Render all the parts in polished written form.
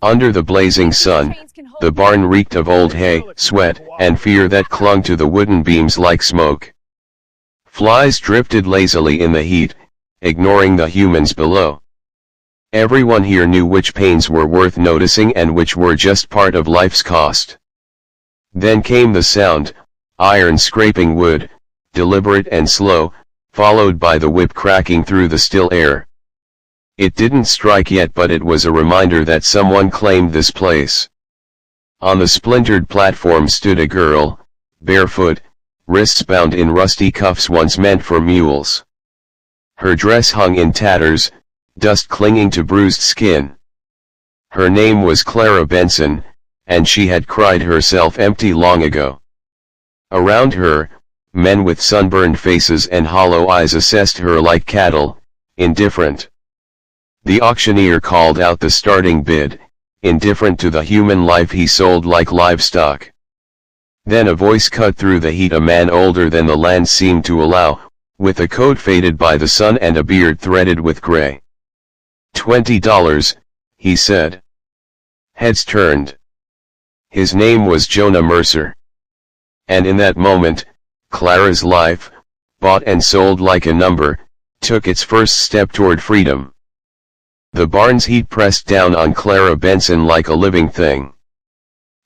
Under the blazing sun, the barn reeked of old hay, sweat, and fear that clung to the wooden beams like smoke. Flies drifted lazily in the heat, ignoring the humans below. Everyone here knew which pains were worth noticing and which were just part of life's cost. Then came the sound, iron scraping wood, deliberate and slow, followed by the whip cracking through the still air. It didn't strike yet, but it was a reminder that someone claimed this place. On the splintered platform stood a girl, barefoot, wrists bound in rusty cuffs once meant for mules. Her dress hung in tatters, dust clinging to bruised skin. Her name was Clara Benson, and she had cried herself empty long ago. Around her, men with sunburned faces and hollow eyes assessed her like cattle, indifferent. The auctioneer called out the starting bid, indifferent to the human life he sold like livestock. Then a voice cut through the heat. A man older than the land seemed to allow, with a coat faded by the sun and a beard threaded with gray. $20, he said. Heads turned. His name was Jonah Mercer. And in that moment, Clara's life, bought and sold like a number, took its first step toward freedom. The barn's heat pressed down on Clara Benson like a living thing.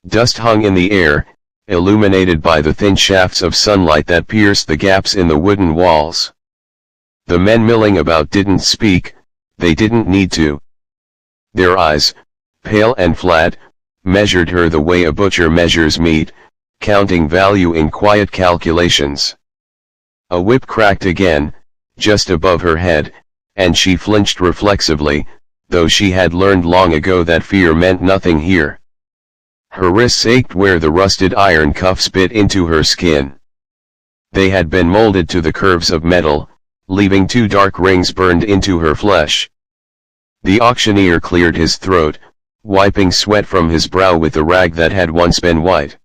Dust hung in the air, illuminated by the thin shafts of sunlight that pierced the gaps in the wooden walls. The men milling about didn't speak, they didn't need to. Their eyes, pale and flat, measured her the way a butcher measures meat, counting value in quiet calculations. A whip cracked again, just above her head, and she flinched reflexively, though she had learned long ago that fear meant nothing here. Her wrists ached where the rusted iron cuffs bit into her skin. They had been molded to the curves of metal, leaving two dark rings burned into her flesh. The auctioneer cleared his throat, wiping sweat from his brow with a rag that had once been white.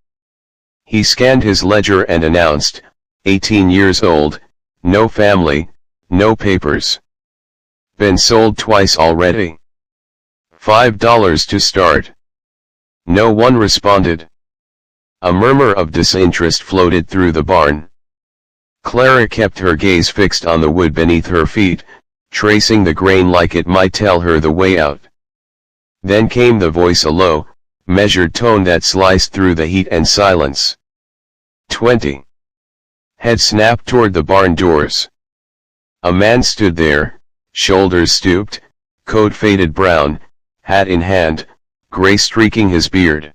He scanned his ledger and announced, 18 years old, no family, no papers. Been sold twice already. $5 to start. No one responded. A murmur of disinterest floated through the barn. Clara kept her gaze fixed on the wood beneath her feet, tracing the grain like it might tell her the way out. Then came the voice, a low, measured tone that sliced through the heat and silence. 20. Head snapped toward the barn doors. A man stood there, shoulders stooped, coat faded brown, hat in hand, gray streaking his beard.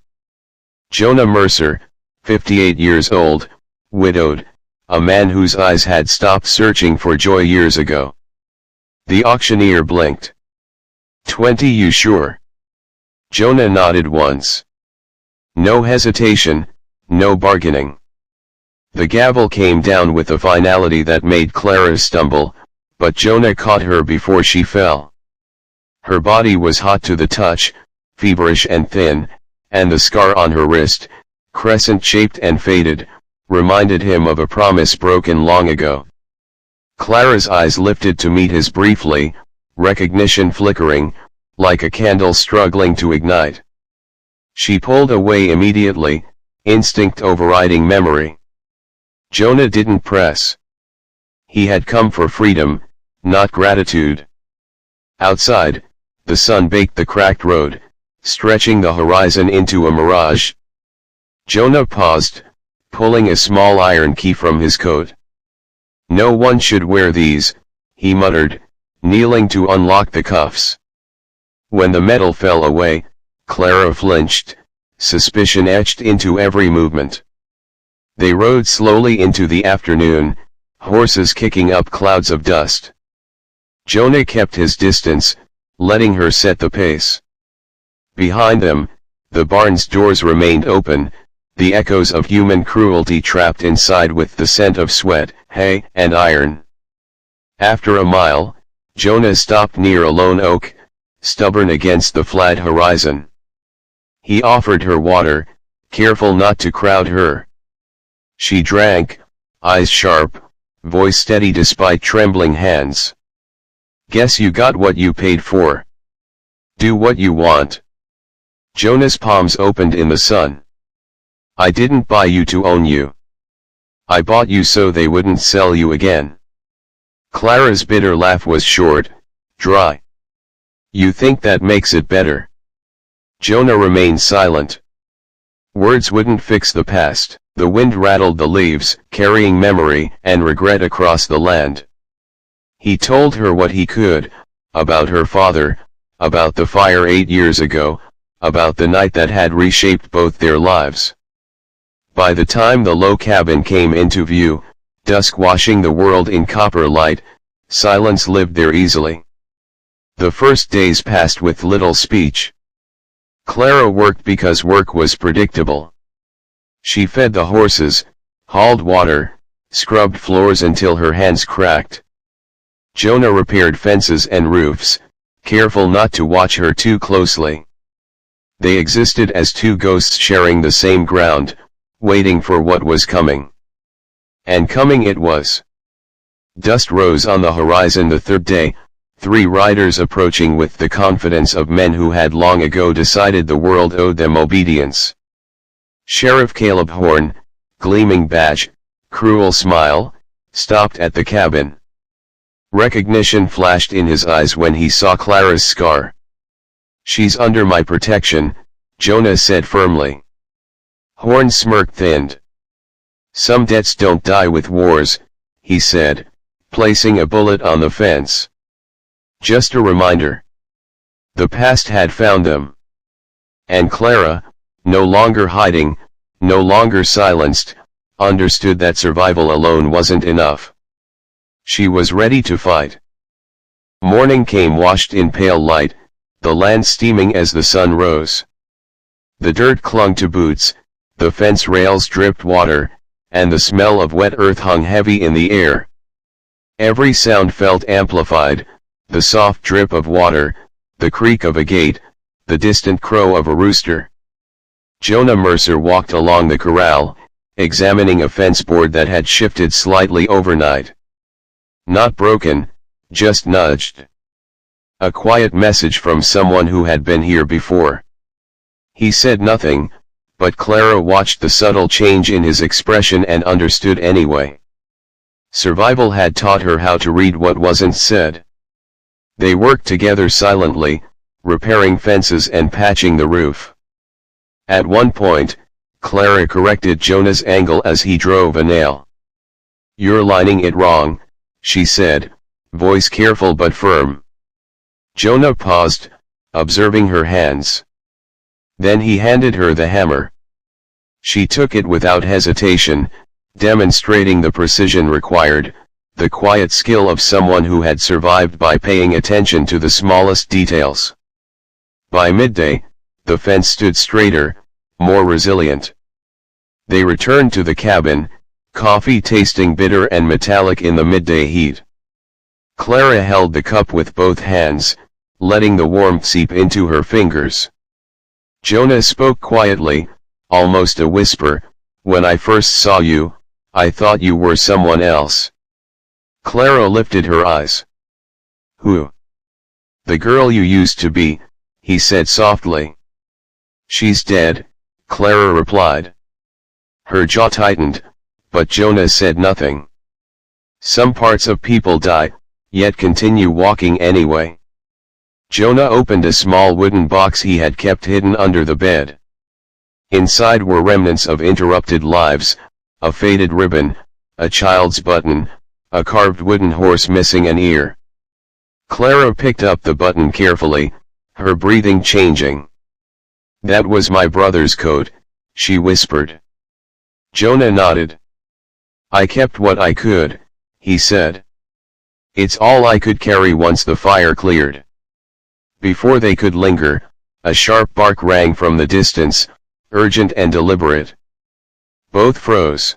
Jonah Mercer, 58 years old, widowed, a man whose eyes had stopped searching for joy years ago. The auctioneer blinked. 20, you sure? Jonah nodded once. No hesitation, no bargaining. The gavel came down with a finality that made Clara stumble, but Jonah caught her before she fell. Her body was hot to the touch, feverish and thin, and the scar on her wrist, crescent-shaped and faded, reminded him of a promise broken long ago. Clara's eyes lifted to meet his briefly, recognition flickering, like a candle struggling to ignite. She pulled away immediately, instinct overriding memory. Jonah didn't press. He had come for freedom, not gratitude. Outside, the sun baked the cracked road, stretching the horizon into a mirage. Jonah paused, pulling a small iron key from his coat. No one should wear these, he muttered, kneeling to unlock the cuffs. When the metal fell away, Clara flinched, suspicion etched into every movement. They rode slowly into the afternoon, horses kicking up clouds of dust. Jonah kept his distance, letting her set the pace. Behind them, the barn's doors remained open, the echoes of human cruelty trapped inside with the scent of sweat, hay, and iron. After a mile, Jonah stopped near a lone oak, stubborn against the flat horizon. He offered her water, careful not to crowd her. She drank, eyes sharp, voice steady despite trembling hands. Guess you got what you paid for. Do what you want. Jonah's palms opened in the sun. I didn't buy you to own you. I bought you so they wouldn't sell you again. Clara's bitter laugh was short, dry. You think that makes it better? Jonah remained silent. Words wouldn't fix the past. The wind rattled the leaves, carrying memory and regret across the land. He told her what he could, about her father, about the fire 8 years ago, about the night that had reshaped both their lives. By the time the low cabin came into view, dusk washing the world in copper light, silence lived there easily. The first days passed with little speech. Clara worked because work was predictable. She fed the horses, hauled water, scrubbed floors until her hands cracked. Jonah repaired fences and roofs, careful not to watch her too closely. They existed as two ghosts sharing the same ground, waiting for what was coming. And coming it was. Dust rose on the horizon the third day, 3 riders approaching with the confidence of men who had long ago decided the world owed them obedience. Sheriff Caleb Horn, gleaming badge, cruel smile, stopped at the cabin. Recognition flashed in his eyes when he saw Clara's scar. She's under my protection, Jonah said firmly. Horn's smirk thinned. Some debts don't die with wars, he said, placing a bullet on the fence. Just a reminder. The past had found them. And Clara, no longer hiding, no longer silenced, understood that survival alone wasn't enough. She was ready to fight. Morning came washed in pale light, the land steaming as the sun rose. The dirt clung to boots, the fence rails dripped water, and the smell of wet earth hung heavy in the air. Every sound felt amplified, the soft drip of water, the creak of a gate, the distant crow of a rooster. Jonah Mercer walked along the corral, examining a fence board that had shifted slightly overnight. Not broken, just nudged. A quiet message from someone who had been here before. He said nothing, but Clara watched the subtle change in his expression and understood anyway. Survival had taught her how to read what wasn't said. They worked together silently, repairing fences and patching the roof. At one point, Clara corrected Jonah's angle as he drove a nail. You're lining it wrong, she said, voice careful but firm. Jonah paused, observing her hands. Then he handed her the hammer. She took it without hesitation, demonstrating the precision required, the quiet skill of someone who had survived by paying attention to the smallest details. By midday, the fence stood straighter, more resilient. They returned to the cabin, coffee tasting bitter and metallic in the midday heat. Clara held the cup with both hands, letting the warmth seep into her fingers. Jonah spoke quietly, almost a whisper, when I first saw you, I thought you were someone else. Clara lifted her eyes. Who? The girl you used to be, he said softly. She's dead, Clara replied. Her jaw tightened, but Jonah said nothing. Some parts of people die, yet continue walking anyway. Jonah opened a small wooden box he had kept hidden under the bed. Inside were remnants of interrupted lives, a faded ribbon, a child's button, a carved wooden horse missing an ear. Clara picked up the button carefully, her breathing changing. That was my brother's coat, she whispered. Jonah nodded. I kept what I could, he said. It's all I could carry once the fire cleared. Before they could linger, a sharp bark rang from the distance, urgent and deliberate. Both froze.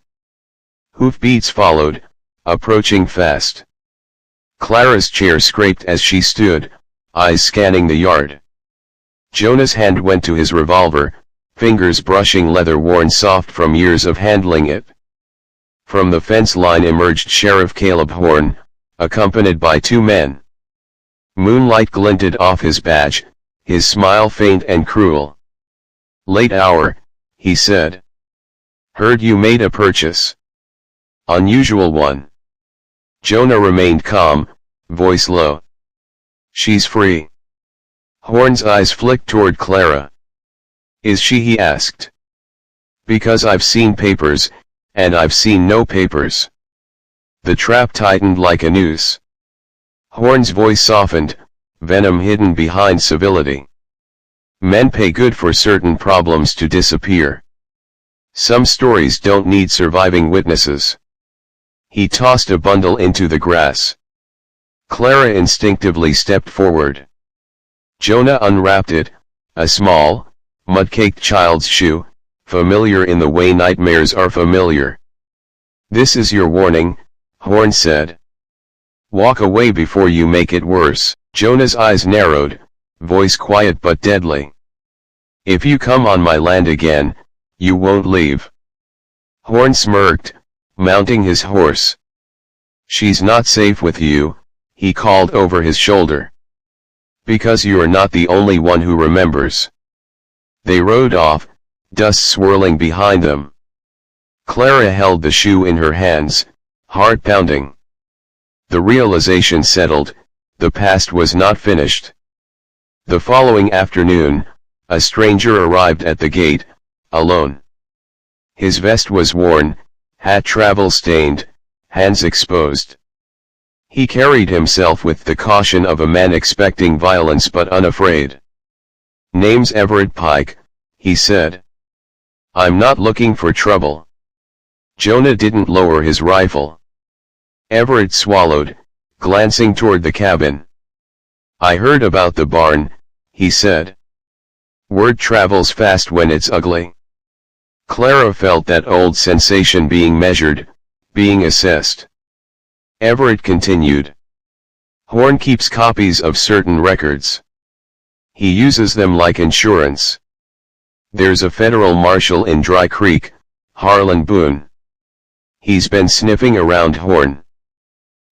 Hoofbeats followed, approaching fast. Clara's chair scraped as she stood, eyes scanning the yard. Jonah's hand went to his revolver, fingers brushing leather worn soft from years of handling it. From the fence line emerged Sheriff Caleb Horn, accompanied by 2 men. Moonlight glinted off his badge, his smile faint and cruel. Late hour, he said. Heard you made a purchase. Unusual one. Jonah remained calm, voice low. She's free. Horn's eyes flicked toward Clara. Is she? He asked. Because I've seen papers, and I've seen no papers. The trap tightened like a noose. Horn's voice softened, venom hidden behind civility. Men pay good for certain problems to disappear. Some stories don't need surviving witnesses. He tossed a bundle into the grass. Clara instinctively stepped forward. Jonah unwrapped it, a small, mud-caked child's shoe, familiar in the way nightmares are familiar. This is your warning, Horn said. Walk away before you make it worse. Jonah's eyes narrowed, voice quiet but deadly. If you come on my land again, you won't leave. Horn smirked, mounting his horse. She's not safe with you, he called over his shoulder. Because you're not the only one who remembers. They rode off, dust swirling behind them. Clara held the shoe in her hands, heart pounding. The realization settled, the past was not finished. The following afternoon, a stranger arrived at the gate, alone. His vest was worn, hat travel-stained, hands exposed. He carried himself with the caution of a man expecting violence but unafraid. Name's Everett Pike, he said. I'm not looking for trouble. Jonah didn't lower his rifle. Everett swallowed, glancing toward the cabin. I heard about the barn, he said. Word travels fast when it's ugly. Clara felt that old sensation being measured, being assessed. Everett continued. Horn keeps copies of certain records. He uses them like insurance. There's a federal marshal in Dry Creek, Harlan Boone. He's been sniffing around Horn.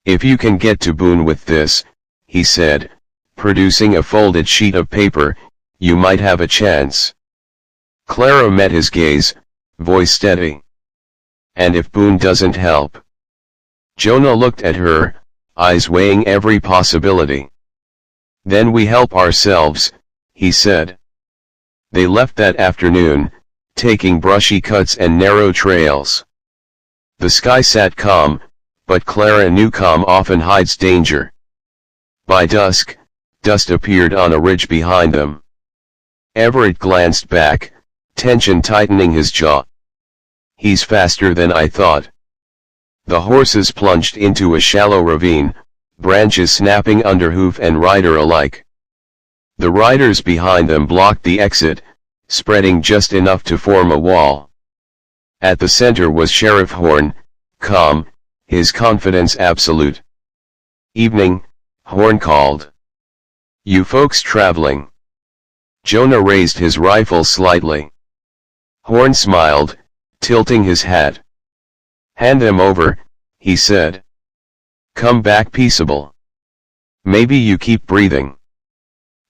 If you can get to Boone with this, he said, producing a folded sheet of paper, you might have a chance. Clara met his gaze, voice steady. And if Boone doesn't help? Jonah looked at her, eyes weighing every possibility. Then we help ourselves, he said. They left that afternoon, taking brushy cuts and narrow trails. The sky sat calm, but Clara knew calm often hides danger. By dusk, dust appeared on a ridge behind them. Everett glanced back, tension tightening his jaw. He's faster than I thought. The horses plunged into a shallow ravine, branches snapping under hoof and rider alike. The riders behind them blocked the exit, spreading just enough to form a wall. At the center was Sheriff Horn, calm, his confidence absolute. Evening, Horn called. You folks traveling? Jonah raised his rifle slightly. Horn smiled, tilting his hat. Hand them over, he said. Come back peaceable. Maybe you keep breathing.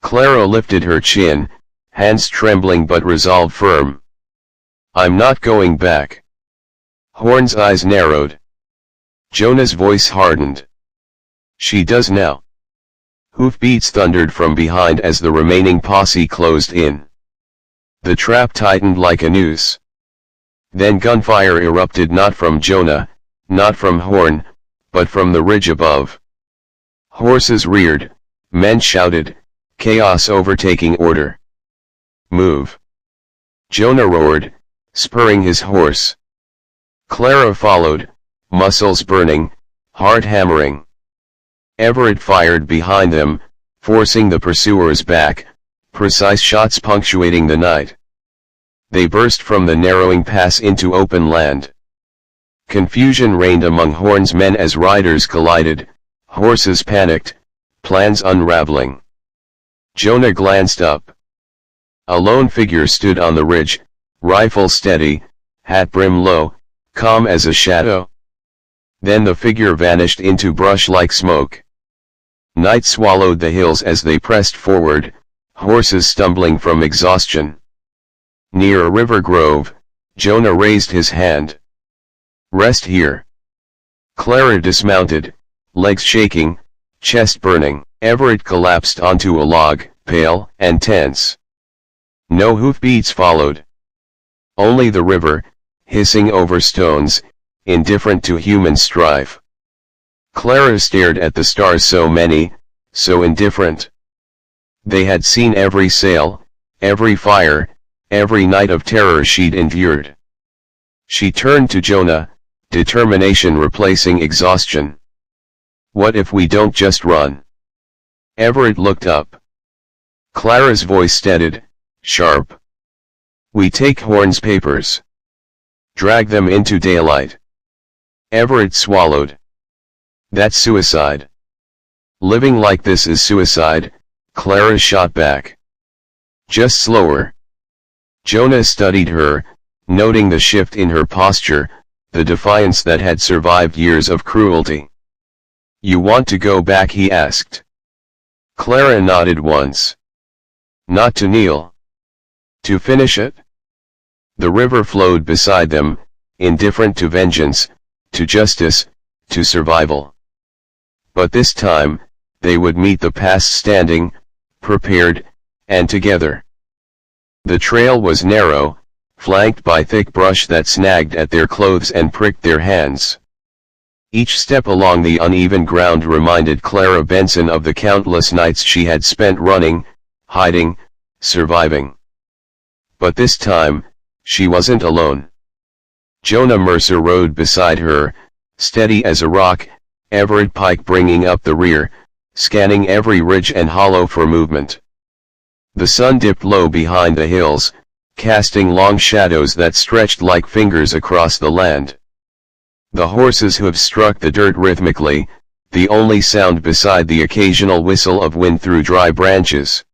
Clara lifted her chin, hands trembling but resolve firm. I'm not going back. Horn's eyes narrowed. Jonah's voice hardened. She does now. Hoofbeats thundered from behind as the remaining posse closed in. The trap tightened like a noose. Then gunfire erupted, not from Jonah, not from Horn, but from the ridge above. Horses reared, men shouted, chaos overtaking order. Move! Jonah roared, spurring his horse. Clara followed, muscles burning, heart hammering. Everett fired behind them, forcing the pursuers back, precise shots punctuating the night. They burst from the narrowing pass into open land. Confusion reigned among Horn's men as riders collided, horses panicked, plans unraveling. Jonah glanced up. A lone figure stood on the ridge, rifle steady, hat brim low, calm as a shadow. Then the figure vanished into brush like smoke. Night swallowed the hills as they pressed forward, horses stumbling from exhaustion. Near a river grove, Jonah raised his hand. "Rest here." Clara dismounted, legs shaking, chest burning. Everett collapsed onto a log, pale and tense. No hoofbeats followed. Only the river, hissing over stones, indifferent to human strife. Clara stared at the stars, so many, so indifferent. They had seen every sail, every fire, every night of terror she'd endured. She turned to Jonah, determination replacing exhaustion. "What if we don't just run?" Everett looked up. Clara's voice steadied, sharp. "We take Horn's papers. Drag them into daylight." Everett swallowed. "That's suicide." "Living like this is suicide," Clara shot back. "Just slower." Jonah studied her, noting the shift in her posture, the defiance that had survived years of cruelty. "You want to go back?" he asked. Clara nodded once. "Not to kneel. To finish it?" The river flowed beside them, indifferent to vengeance, to justice, to survival. But this time, they would meet the past standing, prepared, and together. The trail was narrow, flanked by thick brush that snagged at their clothes and pricked their hands. Each step along the uneven ground reminded Clara Benson of the countless nights she had spent running, hiding, surviving. But this time, she wasn't alone. Jonah Mercer rode beside her, steady as a rock, Everett Pike bringing up the rear, scanning every ridge and hollow for movement. The sun dipped low behind the hills, casting long shadows that stretched like fingers across the land. The horses' hooves struck the dirt rhythmically, the only sound beside the occasional whistle of wind through dry branches.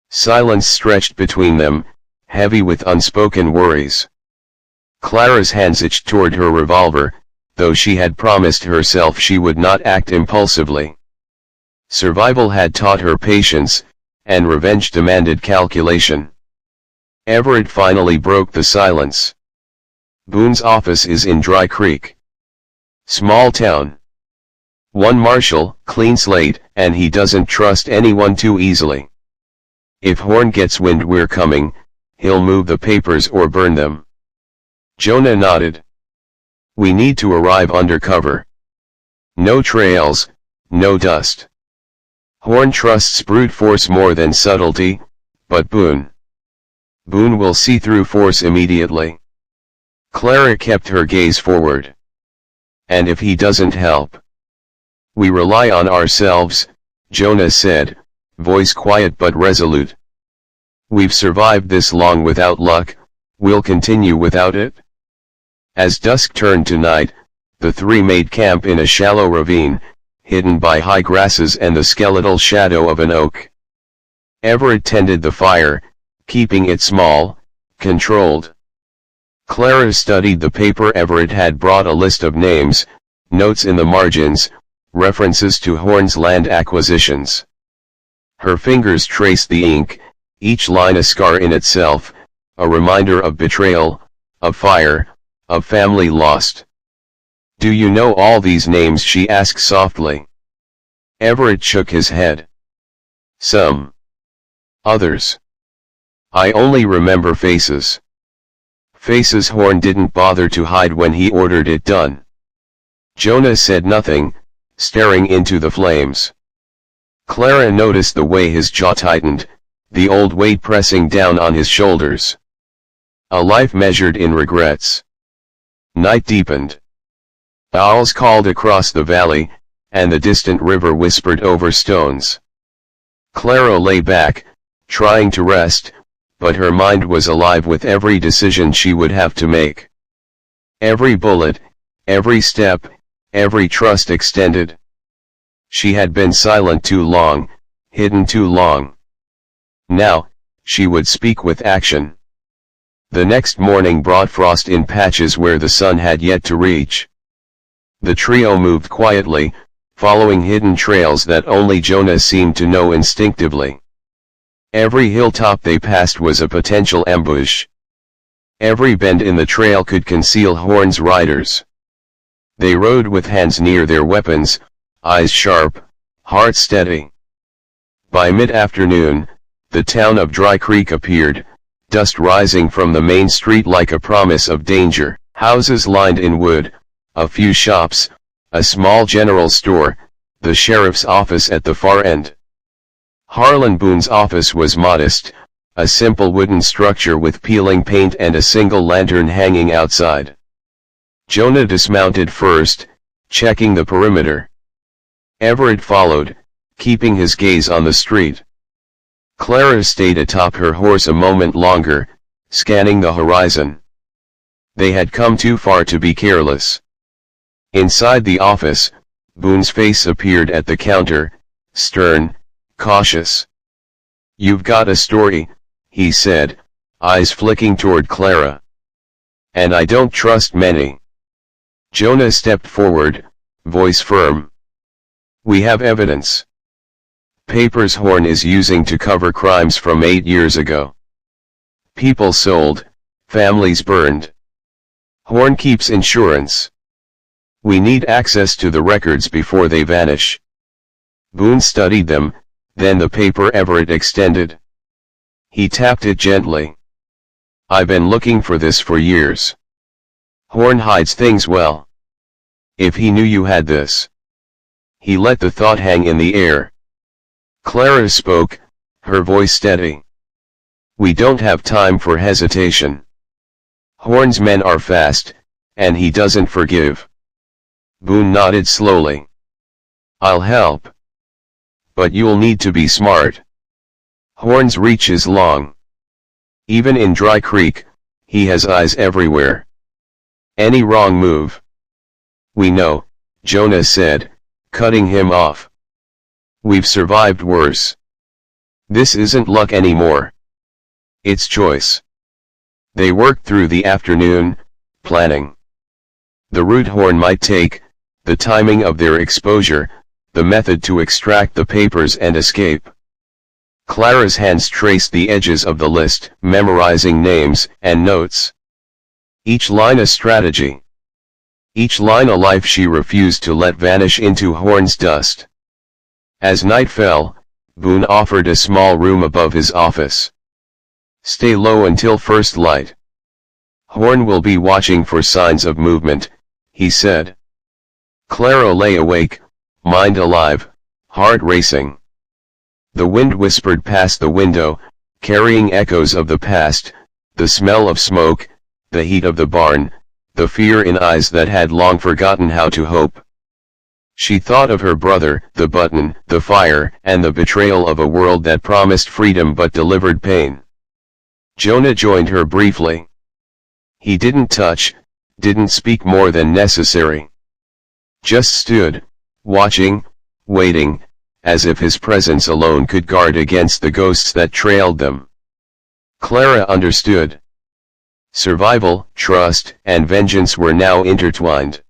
Silence stretched between them, heavy with unspoken worries. Clara's hands itched toward her revolver, though she had promised herself she would not act impulsively. Survival had taught her patience, and revenge demanded calculation. Everett finally broke the silence. "Boone's office is in Dry Creek. Small town. One marshal, clean slate, and he doesn't trust anyone too easily. If Horn gets wind we're coming, he'll move the papers or burn them." Jonah nodded. "We need to arrive under cover. No trails, no dust. Horn trusts brute force more than subtlety, but Boone will see through force immediately." Clara kept her gaze forward. "And if he doesn't help?" "We rely on ourselves," Jonah said, voice quiet but resolute. "We've survived this long without luck, we'll continue without it." As dusk turned to night, the three made camp in a shallow ravine, hidden by high grasses and the skeletal shadow of an oak. Everett tended the fire, keeping it small, controlled. Clara studied the paper Everett had brought, a list of names, notes in the margins, references to Horn's land acquisitions. Her fingers traced the ink, each line a scar in itself, a reminder of betrayal, of fire, of family lost. "Do you know all these names?" she asked softly. Everett shook his head. "Some. Others. I only remember faces." Faces Horn didn't bother to hide when he ordered it done. Jonah said nothing, staring into the flames. Clara noticed the way his jaw tightened, the old weight pressing down on his shoulders. A life measured in regrets. Night deepened. Owls called across the valley, and the distant river whispered over stones. Clara lay back, trying to rest, but her mind was alive with every decision she would have to make. Every bullet, every step, every trust extended. She had been silent too long, hidden too long. Now, she would speak with action. The next morning brought frost in patches where the sun had yet to reach. The trio moved quietly, following hidden trails that only Jonah seemed to know instinctively. Every hilltop they passed was a potential ambush. Every bend in the trail could conceal Horn's riders. They rode with hands near their weapons, eyes sharp, heart steady. By mid-afternoon, the town of Dry Creek appeared, dust rising from the main street like a promise of danger. Houses lined in wood, a few shops, a small general store, the sheriff's office at the far end. Harlan Boone's office was modest, a simple wooden structure with peeling paint and a single lantern hanging outside. Jonah dismounted first, checking the perimeter. Everett followed, keeping his gaze on the street. Clara stayed atop her horse a moment longer, scanning the horizon. They had come too far to be careless. Inside the office, Boone's face appeared at the counter, stern, cautious. "You've got a story," he said, eyes flicking toward Clara. "And I don't trust many." Jonah stepped forward, voice firm. "We have evidence. Papers Horn is using to cover crimes from 8 years ago. People sold, families burned. Horn keeps insurance. We need access to the records before they vanish." Boone studied them, then the paper Everett extended. He tapped it gently. "I've been looking for this for years. Horn hides things well. If he knew you had this." He let the thought hang in the air. Clara spoke, her voice steady. "We don't have time for hesitation. Horn's men are fast, and he doesn't forgive." Boone nodded slowly. "I'll help. But you'll need to be smart. Horn's reach is long. Even in Dry Creek, he has eyes everywhere. Any wrong move." "We know," Jonah said, cutting him off. "We've survived worse. This isn't luck anymore. It's choice." They worked through the afternoon, planning the route Horn might take, the timing of their exposure, the method to extract the papers and escape. Clara's hands traced the edges of the list, memorizing names and notes. Each line a strategy. Each line a life she refused to let vanish into Horn's dust. As night fell, Boone offered a small room above his office. "Stay low until first light. Horn will be watching for signs of movement," he said. Clara lay awake, mind alive, heart racing. The wind whispered past the window, carrying echoes of the past, the smell of smoke, the heat of the barn, the fear in eyes that had long forgotten how to hope. She thought of her brother, the button, the fire, and the betrayal of a world that promised freedom but delivered pain. Jonah joined her briefly. He didn't touch, didn't speak more than necessary. Just stood, watching, waiting, as if his presence alone could guard against the ghosts that trailed them. Clara understood. Survival, trust, and vengeance were now intertwined.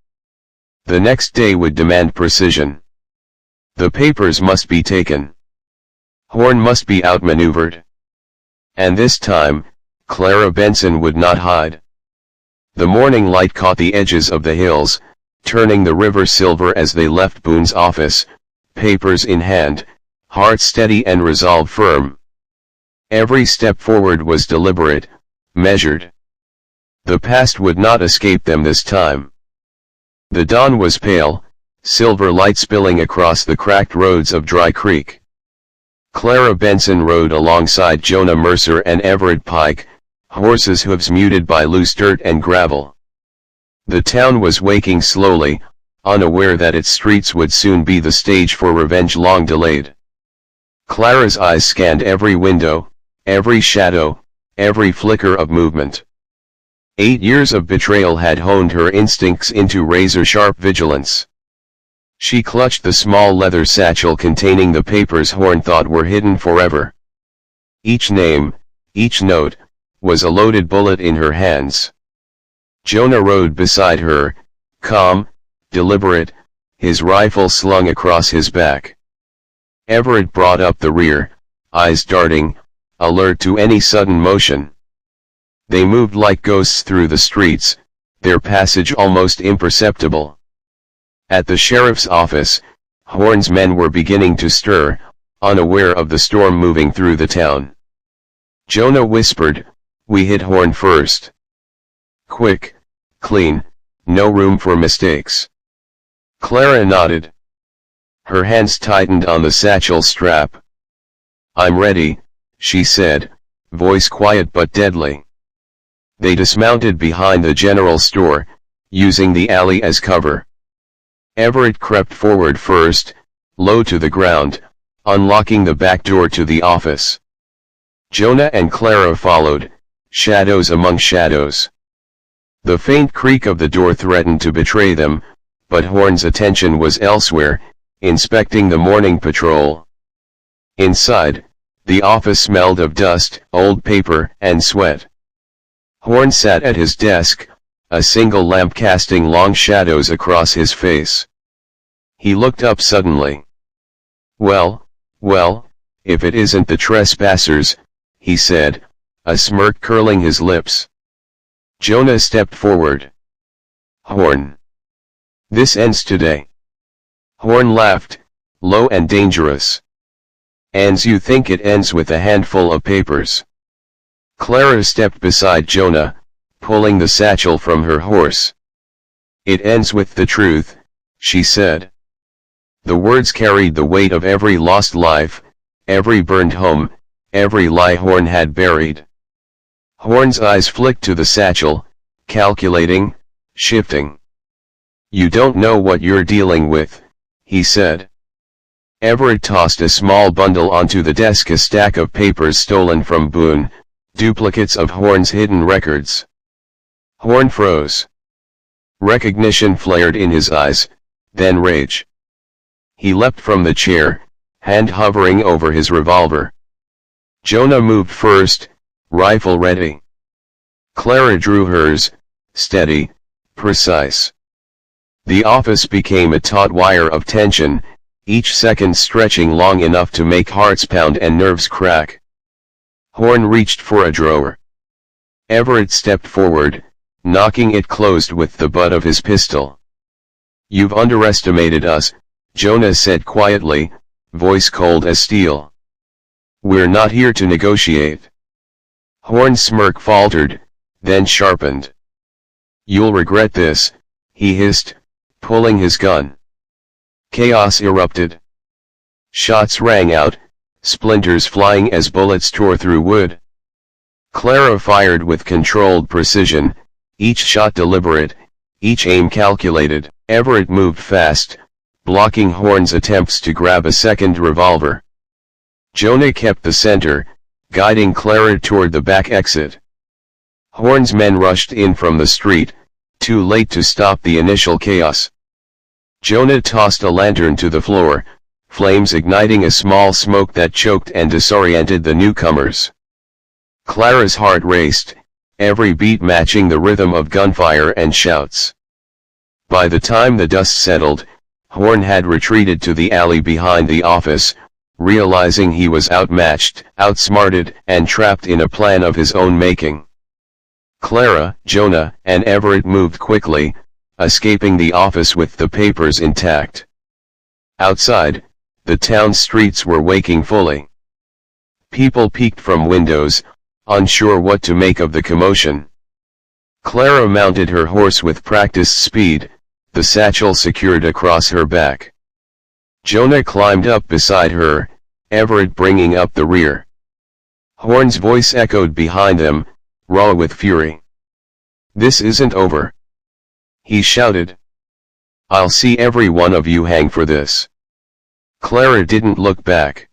The next day would demand precision. The papers must be taken. Horn must be outmaneuvered. And this time, Clara Benson would not hide. The morning light caught the edges of the hills, turning the river silver as they left Boone's office, papers in hand, heart steady and resolve firm. Every step forward was deliberate, measured. The past would not escape them this time. The dawn was pale, silver light spilling across the cracked roads of Dry Creek. Clara Benson rode alongside Jonah Mercer and Everett Pike, horses' hooves muted by loose dirt and gravel. The town was waking slowly, unaware that its streets would soon be the stage for revenge long delayed. Clara's eyes scanned every window, every shadow, every flicker of movement. 8 years of betrayal had honed her instincts into razor-sharp vigilance. She clutched the small leather satchel containing the papers Horn thought were hidden forever. Each name, each note, was a loaded bullet in her hands. Jonah rode beside her, calm, deliberate, his rifle slung across his back. Everett brought up the rear, eyes darting, alert to any sudden motion. They moved like ghosts through the streets, their passage almost imperceptible. At the sheriff's office, Horne's men were beginning to stir, unaware of the storm moving through the town. Jonah whispered, "We hit Horne first. Quick, clean, no room for mistakes." Clara nodded. Her hands tightened on the satchel strap. "I'm ready," she said, voice quiet but deadly. They dismounted behind the general store, using the alley as cover. Everett crept forward first, low to the ground, unlocking the back door to the office. Jonah and Clara followed, shadows among shadows. The faint creak of the door threatened to betray them, but Horne's attention was elsewhere, inspecting the morning patrol. Inside, the office smelled of dust, old paper, and sweat. Horne sat at his desk, a single lamp casting long shadows across his face. He looked up suddenly. Well, if it isn't the trespassers," he said, a smirk curling his lips. Jonah stepped forward. "Horne. This ends today." Horne laughed, low and dangerous. "Ends? You think it ends with a handful of papers?" Clara stepped beside Jonah, pulling the satchel from her horse. "It ends with the truth," she said. The words carried the weight of every lost life, every burned home, every lie Horne had buried. Horne's eyes flicked to the satchel, calculating, shifting. "You don't know what you're dealing with," he said. Everett tossed a small bundle onto the desk, a stack of papers stolen from Boone, duplicates of Horne's hidden records. Horne froze. Recognition flared in his eyes, then rage. He leapt from the chair, hand hovering over his revolver. Jonah moved first, rifle ready. Clara drew hers, steady, precise. The office became a taut wire of tension, each second stretching long enough to make hearts pound and nerves crack. Horne reached for a drawer. Everett stepped forward, knocking it closed with the butt of his pistol. "You've underestimated us," Jonah said quietly, voice cold as steel. "We're not here to negotiate." Horne's smirk faltered, then sharpened. "You'll regret this," he hissed, pulling his gun. Chaos erupted. Shots rang out, splinters flying as bullets tore through wood. Clara fired with controlled precision, each shot deliberate, each aim calculated. Everett moved fast, blocking Horne's attempts to grab a second revolver. Jonah kept the center, guiding Clara toward the back exit. Horne's men rushed in from the street, too late to stop the initial chaos. Jonah tossed a lantern to the floor, flames igniting a small smoke that choked and disoriented the newcomers. Clara's heart raced, every beat matching the rhythm of gunfire and shouts. By the time the dust settled, Horne had retreated to the alley behind the office, realizing he was outmatched, outsmarted, and trapped in a plan of his own making. Clara, Jonah, and Everett moved quickly, escaping the office with the papers intact. Outside, the town streets were waking fully. People peeked from windows, unsure what to make of the commotion. Clara mounted her horse with practiced speed, the satchel secured across her back. Jonah climbed up beside her, Everett bringing up the rear. Horne's voice echoed behind them, raw with fury. "This isn't over," he shouted. "I'll see every one of you hang for this." Clara didn't look back.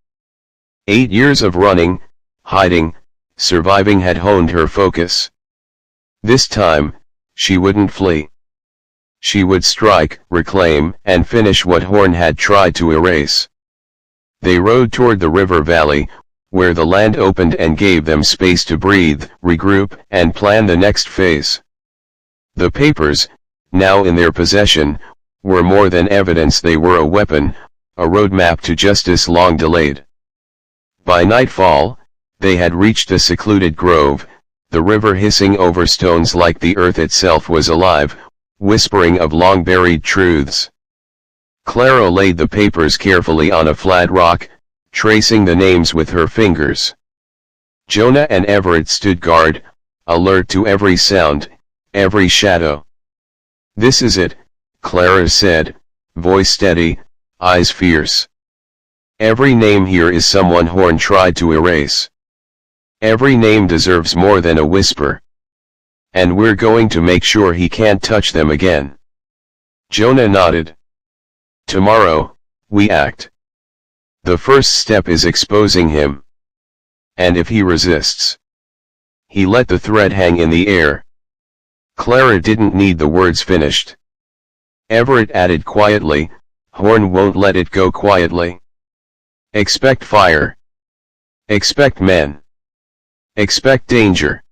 8 years of running, hiding, surviving had honed her focus. This time, she wouldn't flee. She would strike, reclaim, and finish what Horne had tried to erase. They rode toward the river valley, where the land opened and gave them space to breathe, regroup, and plan the next phase. The papers, now in their possession, were more than evidence. They were a weapon, a roadmap to justice long delayed. By nightfall, they had reached a secluded grove, the river hissing over stones like the earth itself was alive, whispering of long-buried truths. Clara laid the papers carefully on a flat rock, tracing the names with her fingers. Jonah and Everett stood guard, alert to every sound, every shadow. "This is it," Clara said, voice steady, eyes fierce. "Every name here is someone Horn tried to erase. Every name deserves more than a whisper. And we're going to make sure he can't touch them again." Jonah nodded. "Tomorrow, we act. The first step is exposing him. And if he resists..." He let the threat hang in the air. Clara didn't need the words finished. Everett added quietly, "Horn won't let it go quietly. Expect fire. Expect men. Expect danger."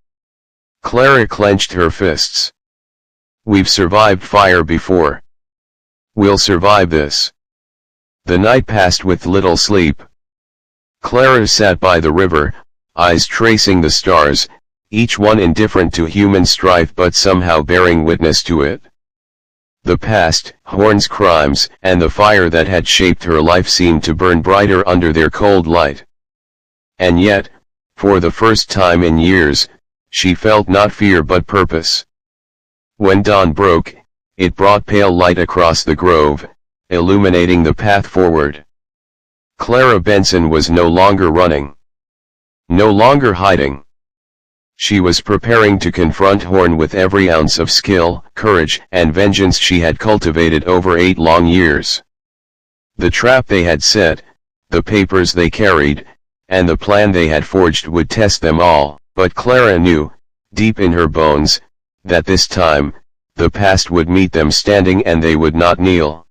Clara clenched her fists. "We've survived fire before. We'll survive this." The night passed with little sleep. Clara sat by the river, eyes tracing the stars, each one indifferent to human strife but somehow bearing witness to it. The past, Horn's crimes, and the fire that had shaped her life seemed to burn brighter under their cold light. And yet, for the first time in years, she felt not fear but purpose. When dawn broke, it brought pale light across the grove, illuminating the path forward. Clara Benson was no longer running. No longer hiding. She was preparing to confront Horn with every ounce of skill, courage, and vengeance she had cultivated over 8 long years. The trap they had set, the papers they carried, and the plan they had forged would test them all, but Clara knew, deep in her bones, that this time, the past would meet them standing and they would not kneel.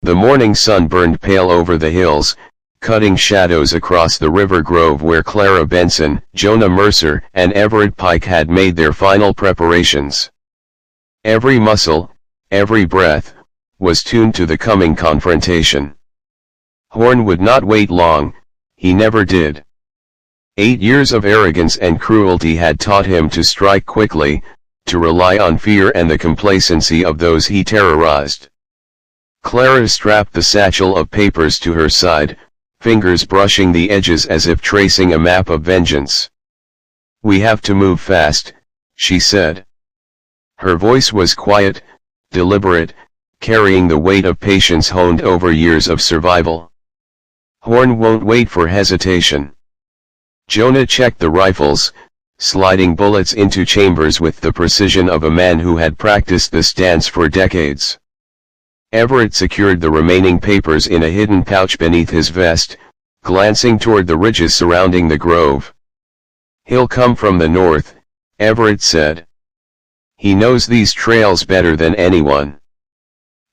The morning sun burned pale over the hills, cutting shadows across the river grove where Clara Benson, Jonah Mercer, and Everett Pike had made their final preparations. Every muscle, every breath, was tuned to the coming confrontation. Horn would not wait long, he never did. 8 years of arrogance and cruelty had taught him to strike quickly, to rely on fear and the complacency of those he terrorized. Clara strapped the satchel of papers to her side, fingers brushing the edges as if tracing a map of vengeance. "We have to move fast," she said. Her voice was quiet, deliberate, carrying the weight of patience honed over years of survival. "Horn won't wait for hesitation." Jonah checked the rifles, sliding bullets into chambers with the precision of a man who had practiced this dance for decades. Everett secured the remaining papers in a hidden pouch beneath his vest, glancing toward the ridges surrounding the grove. "He'll come from the north," Everett said. "He knows these trails better than anyone.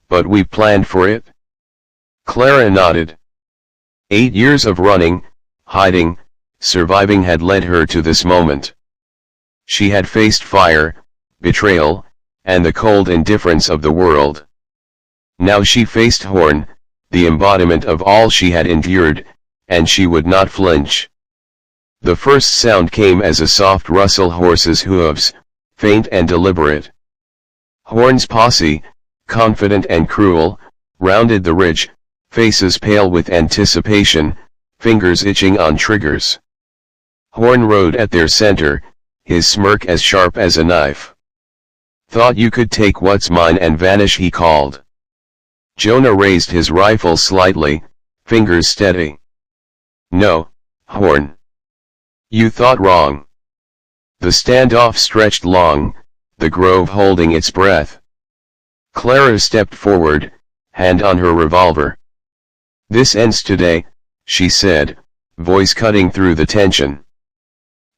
But we planned for it?" Clara nodded. 8 years of running, hiding, surviving had led her to this moment. She had faced fire, betrayal, and the cold indifference of the world. Now she faced Horn, the embodiment of all she had endured, and she would not flinch. The first sound came as a soft rustle horse's hooves, faint and deliberate. Horn's posse, confident and cruel, rounded the ridge, faces pale with anticipation, fingers itching on triggers. Horn rode at their center, his smirk as sharp as a knife. "Thought you could take what's mine and vanish," he called. Jonah raised his rifle slightly, fingers steady. "No, Horn. You thought wrong." The standoff stretched long, the grove holding its breath. Clara stepped forward, hand on her revolver. "This ends today," she said, voice cutting through the tension.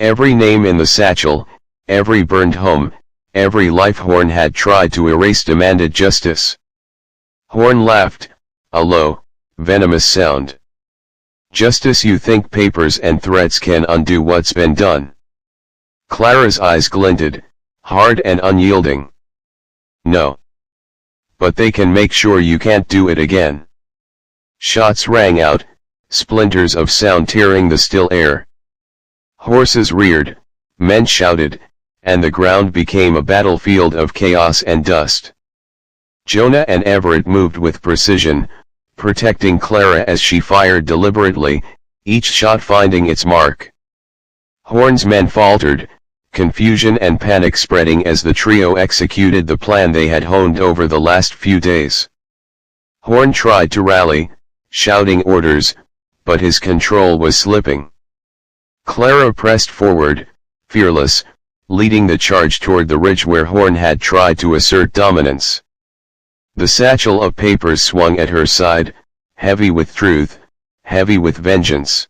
Every name in the satchel, every burned home, every life Horn had tried to erase demanded justice. Horn laughed, a low, venomous sound. "Justice? You think papers and threats can undo what's been done?" Clara's eyes glinted, hard and unyielding. "No. But they can make sure you can't do it again." Shots rang out, splinters of sound tearing the still air. Horses reared, men shouted, and the ground became a battlefield of chaos and dust. Jonah and Everett moved with precision, protecting Clara as she fired deliberately, each shot finding its mark. Horn's men faltered, confusion and panic spreading as the trio executed the plan they had honed over the last few days. Horn tried to rally, shouting orders, but his control was slipping. Clara pressed forward, fearless, leading the charge toward the ridge where Horn had tried to assert dominance. The satchel of papers swung at her side, heavy with truth, heavy with vengeance.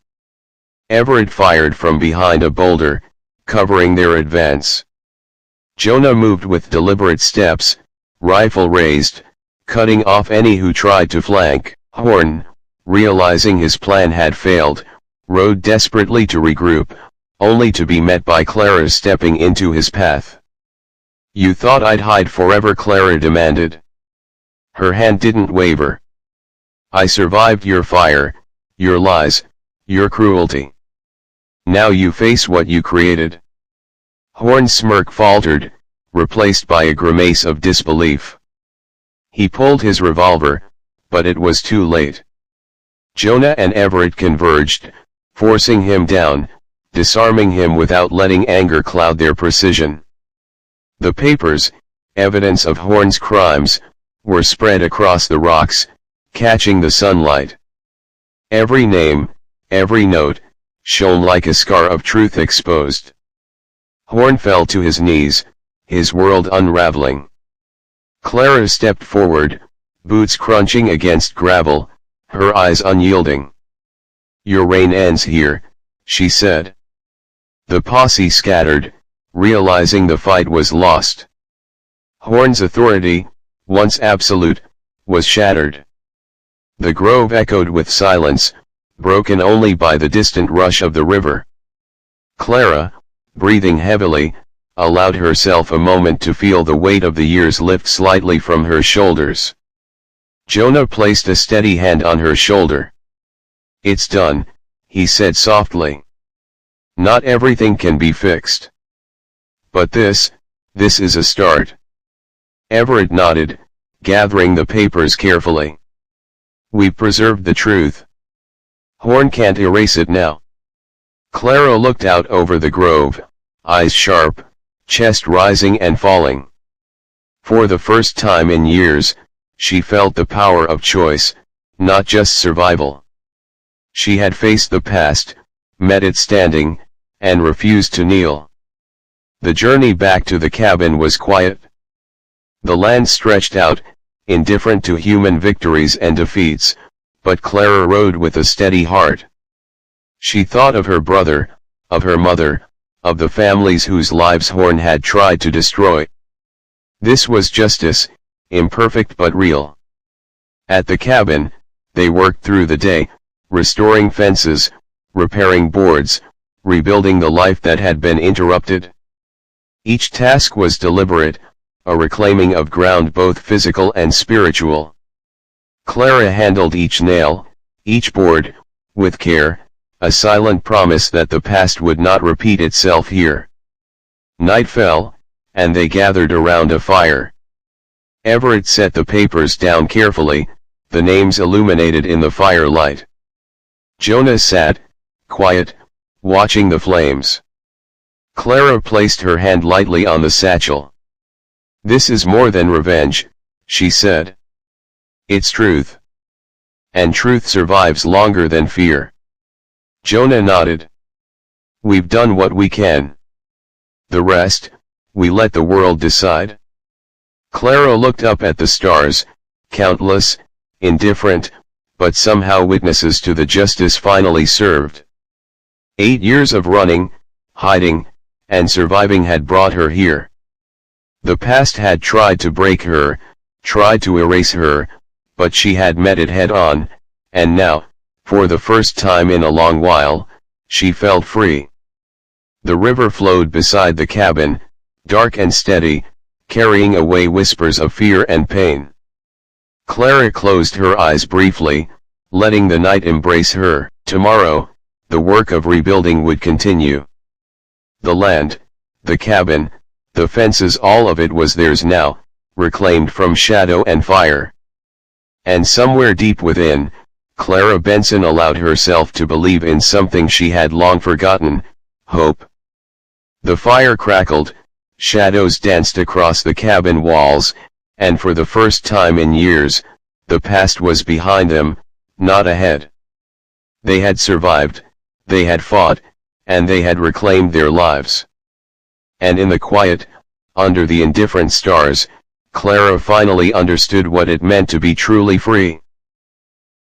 Everett fired from behind a boulder, covering their advance. Jonah moved with deliberate steps, rifle raised, cutting off any who tried to flank. Horn, realizing his plan had failed, rode desperately to regroup, only to be met by Clara stepping into his path. "You thought I'd hide forever?" Clara demanded. Her hand didn't waver. "I survived your fire, your lies, your cruelty. Now you face what you created." Horn's smirk faltered, replaced by a grimace of disbelief. He pulled his revolver, but it was too late. Jonah and Everett converged, forcing him down, disarming him without letting anger cloud their precision. The papers, evidence of Horn's crimes, were spread across the rocks, catching the sunlight. Every name, every note, shone like a scar of truth exposed. Horn fell to his knees, his world unraveling. Clara stepped forward, boots crunching against gravel, her eyes unyielding. "Your reign ends here," she said. The posse scattered, realizing the fight was lost. Horn's authority, once absolute, was shattered. The grove echoed with silence, broken only by the distant rush of the river. Clara, breathing heavily, allowed herself a moment to feel the weight of the years lift slightly from her shoulders. Jonah placed a steady hand on her shoulder. "It's done," he said softly. "Not everything can be fixed. But this is a start." Everett nodded, gathering the papers carefully. "We preserved the truth. Horn can't erase it now." Clara looked out over the grove, eyes sharp, chest rising and falling. For the first time in years, she felt the power of choice, not just survival. She had faced the past, met it standing, and refused to kneel. The journey back to the cabin was quiet. The land stretched out, indifferent to human victories and defeats, but Clara rode with a steady heart. She thought of her brother, of her mother, of the families whose lives Horn had tried to destroy. This was justice, imperfect but real. At the cabin, they worked through the day, restoring fences, repairing boards, rebuilding the life that had been interrupted. Each task was deliberate, a reclaiming of ground both physical and spiritual. Clara handled each nail, each board, with care, a silent promise that the past would not repeat itself here. Night fell, and they gathered around a fire. Everett set the papers down carefully, the names illuminated in the firelight. Jonah sat, quiet, watching the flames. Clara placed her hand lightly on the satchel. "This is more than revenge," she said. "It's truth. And truth survives longer than fear." Jonah nodded. "We've done what we can. The rest, we let the world decide." Clara looked up at the stars, countless, indifferent, but somehow witnesses to the justice finally served. 8 years of running, hiding, and surviving had brought her here. The past had tried to break her, tried to erase her, but she had met it head on, and now, for the first time in a long while, she felt free. The river flowed beside the cabin, dark and steady, carrying away whispers of fear and pain. Clara closed her eyes briefly, letting the night embrace her. Tomorrow, the work of rebuilding would continue. The land, the cabin, the fences, all of it was theirs now, reclaimed from shadow and fire. And somewhere deep within, Clara Benson allowed herself to believe in something she had long forgotten: hope. The fire crackled, shadows danced across the cabin walls, and for the first time in years, the past was behind them, not ahead. They had survived, they had fought, and they had reclaimed their lives. And in the quiet, under the indifferent stars, Clara finally understood what it meant to be truly free.